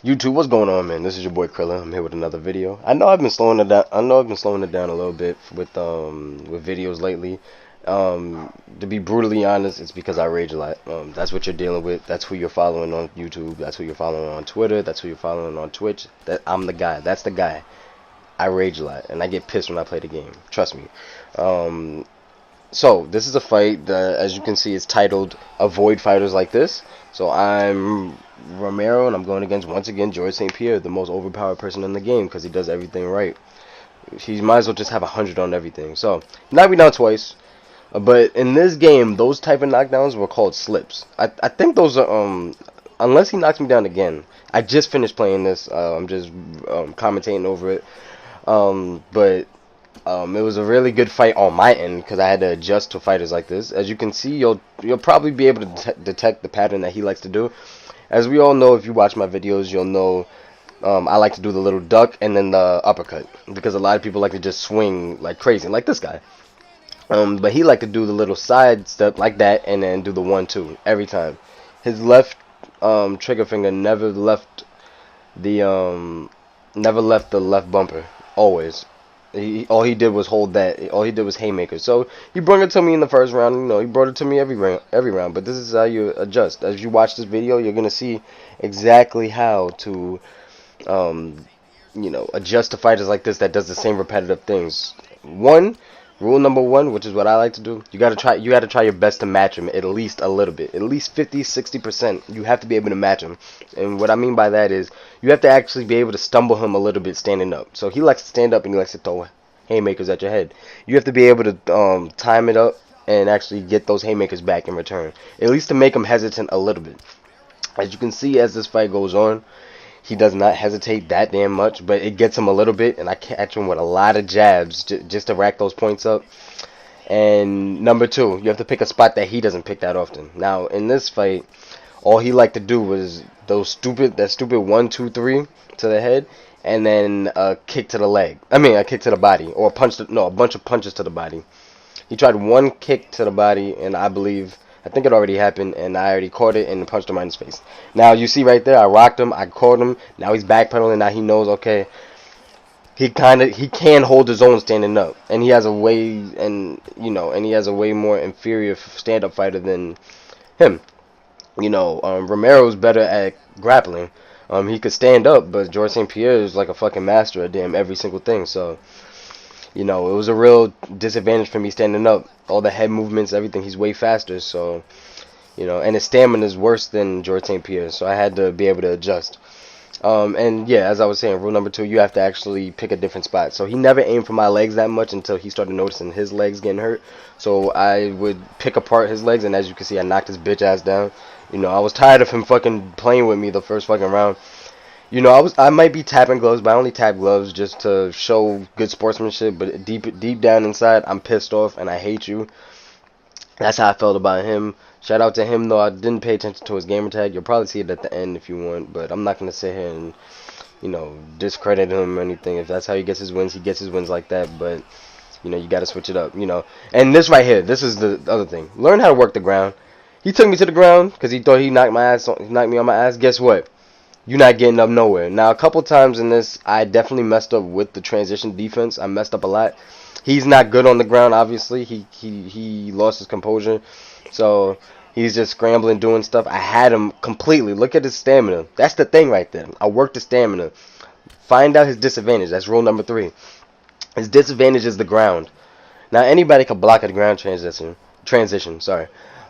YouTube, what's going on, man? This is your boy Crillah. I'm here with another video. I know I've been slowing it down. I know I've been slowing it down a little bit with videos lately. To be brutally honest, it's because I rage a lot. That's what you're dealing with. That's who you're following on YouTube. That's who you're following on Twitter. That's who you're following on Twitch. I'm the guy. That's the guy. I rage a lot, and I get pissed when I play the game. Trust me. Um, so this is a fight that, as you can see, is titled "Avoid Fighters Like This." So I'm Romero, and I'm going against once again George St. Pierre, the most overpowered person in the game because he does everything right. He might as well just have 100 on everything. So knocked me down twice, but in this game, those type of knockdowns were called slips. I think those are unless he knocks me down again. I just finished playing this. I'm just commentating over it. But it was a really good fight on my end because I had to adjust to fighters like this. As you can see, you'll probably be able to detect the pattern that he likes to do. As we all know, if you watch my videos, you'll know I like to do the little duck and then the uppercut because a lot of people like to just swing like crazy, like this guy. But he liked to do the little side step like that and then do the 1-2 every time. His left trigger finger the never left the left bumper. Always. All he did was hold that. All he did was haymakers. So he brought it to me in the first round. You know, he brought it to me every round. But this is how you adjust. As you watch this video, you're gonna see exactly how to, adjust to fighters like this that does the same repetitive things. Rule number one, which is what I like to do, you gotta try your best to match him at least a little bit, at least 50-60%. You have to be able to match him, and what I mean by that is you have to actually be able to stumble him a little bit standing up. So he likes to stand up and he likes to throw haymakers at your head. You have to be able to time it up and actually get those haymakers back in return, at least to make him hesitant a little bit. As you can see, as this fight goes on, he does not hesitate that damn much, but it gets him a little bit, and I catch him with a lot of jabs just to rack those points up. And number two, you have to pick a spot that he doesn't pick that often. Now, in this fight, all he liked to do was that stupid 1-2-3 to the head, and then a kick to the leg. I mean, a kick to the body, or a bunch of punches to the body. He tried one kick to the body, and I think it already happened, and I already caught it and punched him right in his face. Now, you see right there, I rocked him, I caught him. Now he's backpedaling. Now he knows, okay, he can hold his own standing up, and he has a way, and he has a way more inferior stand-up fighter than him. Romero's better at grappling. He could stand up, but George St. Pierre is like a fucking master at damn every single thing. So, it was a real disadvantage for me standing up. All the head movements, everything, he's way faster. So, and his stamina is worse than George St. Pierre. So I had to be able to adjust. And yeah, as I was saying, rule number two, you have to actually pick a different spot. So he never aimed for my legs that much until he started noticing his legs getting hurt. So I would pick apart his legs, and as you can see, I knocked his bitch ass down. I was tired of him fucking playing with me the first fucking round. I might be tapping gloves, but I only tap gloves just to show good sportsmanship. But deep down inside, I'm pissed off and I hate you. That's how I felt about him. Shout out to him, though. I didn't pay attention to his gamertag. You'll probably see it at the end if you want, but I'm not gonna sit here and discredit him or anything. If that's how he gets his wins like that. But you gotta switch it up. And this right here, this is the other thing. Learn how to work the ground. He took me to the ground because he thought he knocked me on my ass. Guess what? You're not getting up nowhere. Now, a couple times in this, I definitely messed up with the transition defense. I messed up a lot. He's not good on the ground, obviously. He lost his composure. So, he's just scrambling, doing stuff. I had him completely. Look at his stamina. That's the thing right there. I worked the stamina. Find out his disadvantage. That's rule number 3. His disadvantage is the ground. Now, anybody can block a ground transition, sorry.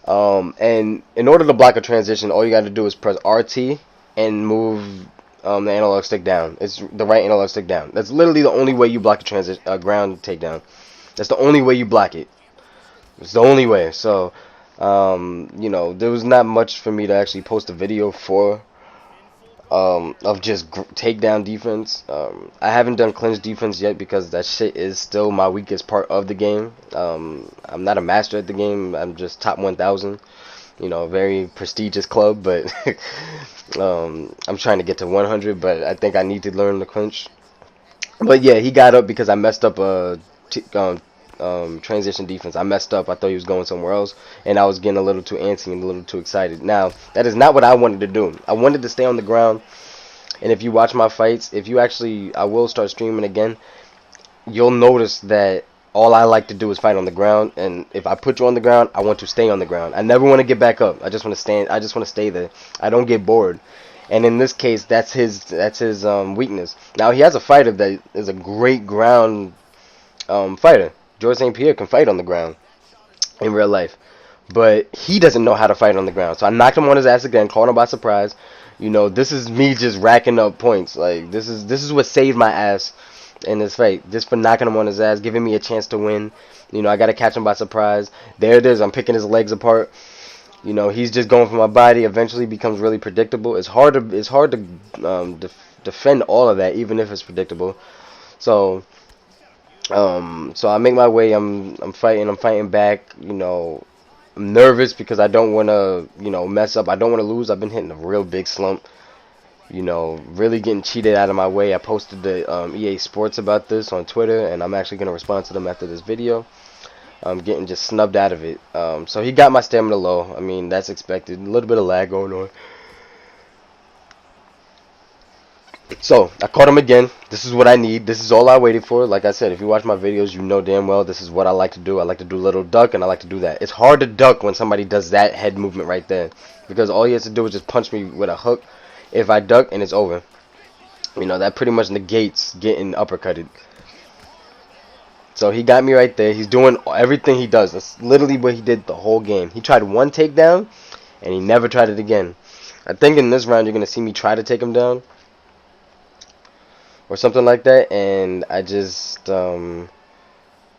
And in order to block a transition, all you got to do is press RT and move the analog stick down. It's the right analog stick down. That's literally the only way you block a ground takedown. That's the only way you block it. It's the only way. So, there was not much for me to actually post a video for of just takedown defense. I haven't done clinch defense yet because that shit is still my weakest part of the game. I'm not a master at the game. I'm just top 1,000. A very prestigious club, but I'm trying to get to 100, but I think I need to learn the clinch. But yeah, he got up because I messed up a transition defense. I messed up. I thought he was going somewhere else, and I was getting a little too antsy and a little too excited. Now, that is not what I wanted to do. I wanted to stay on the ground And if you watch my fights, if you actually, I will start streaming again, you'll notice that all I like to do is fight on the ground. And if I put you on the ground, I want to stay on the ground. I never want to get back up. I just want to stand. I just want to stay there. I don't get bored. And in this case, that's his weakness. Now he has a fighter that is a great ground fighter. George St. Pierre can fight on the ground in real life, but he doesn't know how to fight on the ground. So I knocked him on his ass again, caught him by surprise. You know, this is me just racking up points. Like this is what saved my ass in this fight, just for knocking him on his ass, giving me a chance to win. You know, I gotta catch him by surprise. There it is. I'm picking his legs apart. You know, he's just going for my body. Eventually, becomes really predictable. It's hard to defend all of that, even if it's predictable. So so I make my way. I'm fighting. I'm fighting back. You know, I'm nervous because I don't want to, mess up. I don't want to lose. I've been hitting a real big slump. You know, really getting cheated out of my way. I posted the EA Sports about this on Twitter, and I'm actually going to respond to them after this video. I'm getting just snubbed out of it. So he got my stamina low. I mean, that's expected. A little bit of lag going on. So I caught him again. This is what I need. This is all I waited for. Like I said, if you watch my videos, you know damn well this is what I like to do. I like to do little duck, and I like to do that. It's hard to duck when somebody does that head movement right there, because all he has to do is just punch me with a hook. If I duck, and it's over. You know, that pretty much negates getting uppercutted. So he got me right there. He's doing everything he does. That's literally what he did the whole game. He tried one takedown, and he never tried it again. I think in this round you're going to see me try to take him down, or something like that, and I just and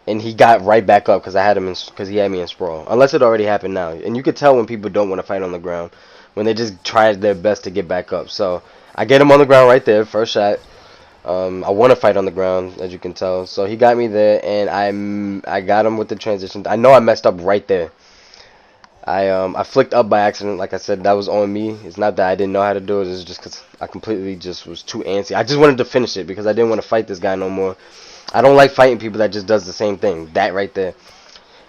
he got right back up because I had him because he had me in sprawl. Unless it already happened now, and you could tell when people don't want to fight on the ground, when they just try their best to get back up. So I get him on the ground right there, first shot. I want to fight on the ground, as you can tell. So he got me there, and I got him with the transition. I know I messed up right there. I flicked up by accident. Like I said, that was on me. It's not that I didn't know how to do it. It's just because I completely just was too antsy. I just wanted to finish it because I didn't want to fight this guy no more. I don't like fighting people that just does the same thing. That right there.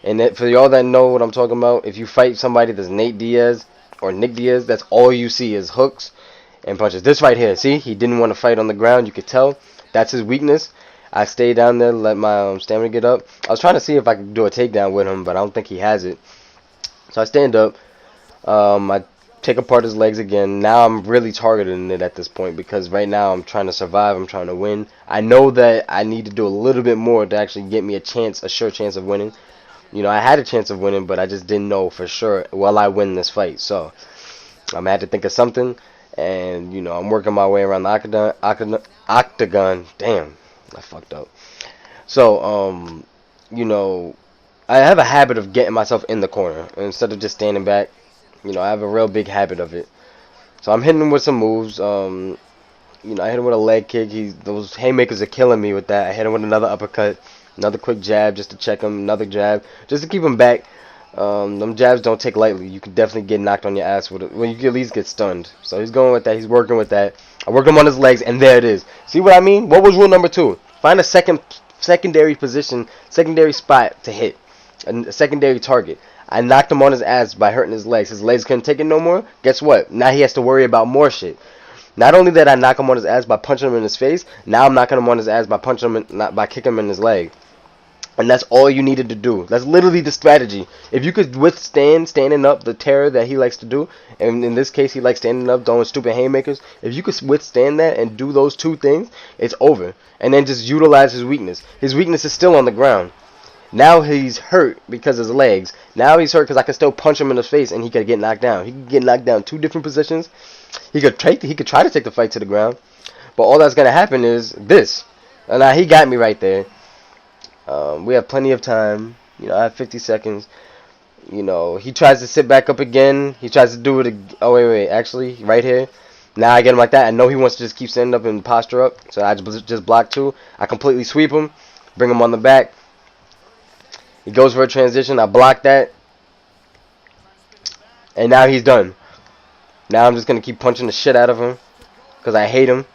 And for y'all that know what I'm talking about, if you fight somebody that's Nate Diaz or Nick Diaz, that's all you see is hooks and punches. This right here, see, he didn't want to fight on the ground. You could tell that's his weakness. I stayed down there, let my stamina get up. I was trying to see if I could do a takedown with him, but I don't think he has it. So I stand up. I take apart his legs again. Now I'm really targeting it at this point because right now I'm trying to survive. I'm trying to win. I know that I need to do a little bit more to actually get me a sure chance of winning. You know, I had a chance of winning, but I just didn't know for sure will I win this fight. So I'm had to think of something. And, you know, I'm working my way around the octagon. Damn, I fucked up. So, you know, I have a habit of getting myself in the corner instead of just standing back. You know, I have a real big habit of it. So I'm hitting him with some moves. You know, I hit him with a leg kick. Those haymakers are killing me with that. I hit him with another uppercut, another quick jab just to check him, another jab just to keep him back. Them jabs don't take lightly. You can definitely get knocked on your ass with it. Well, you can at least get stunned. So he's going with that. He's working with that. I worked him on his legs, and there it is. See what I mean? What was rule number 2? Find a secondary position, secondary spot to hit, a secondary target. I knocked him on his ass by hurting his legs. His legs couldn't take it no more. Guess what? Now he has to worry about more shit. Not only did I knock him on his ass by punching him in his face, now I'm knocking him on his ass by by kicking him in his leg. And that's all you needed to do. That's literally the strategy. If you could withstand standing up the terror that he likes to do, and in this case he likes standing up doing stupid haymakers, if you could withstand that and do those two things, it's over. And then just utilize his weakness. His weakness is still on the ground. Now he's hurt because of his legs. Now he's hurt because I can still punch him in his face and he could get knocked down. He could get knocked down 2 different positions. He could try to take the fight to the ground. But all that's going to happen is this. And now he got me right there. We have plenty of time. You know, I have 50 seconds. You know, he tries to sit back up again. He tries to do it. Oh, wait. Actually, right here. Now I get him like that. I know he wants to just keep standing up and posture up. So I just block 2. I completely sweep him. Bring him on the back. He goes for a transition. I block that. And now he's done. Now I'm just going to keep punching the shit out of him. Because I hate him.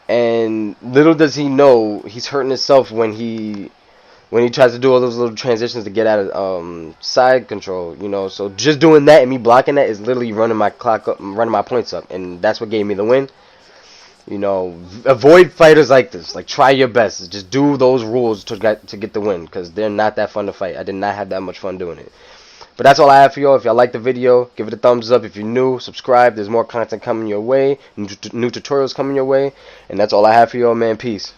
And little does he know, he's hurting himself when he tries to do all those little transitions to get out of side control, you know. So just doing that and me blocking that is literally running my clock up, running my points up, and that's what gave me the win. You know, avoid fighters like this. Like, try your best. Just do those rules to get the win, because they're not that fun to fight. I did not have that much fun doing it. But that's all I have for y'all. If y'all like the video, give it a thumbs up. If you're new, subscribe. There's more content coming your way. New tutorials coming your way. And that's all I have for y'all, man. Peace.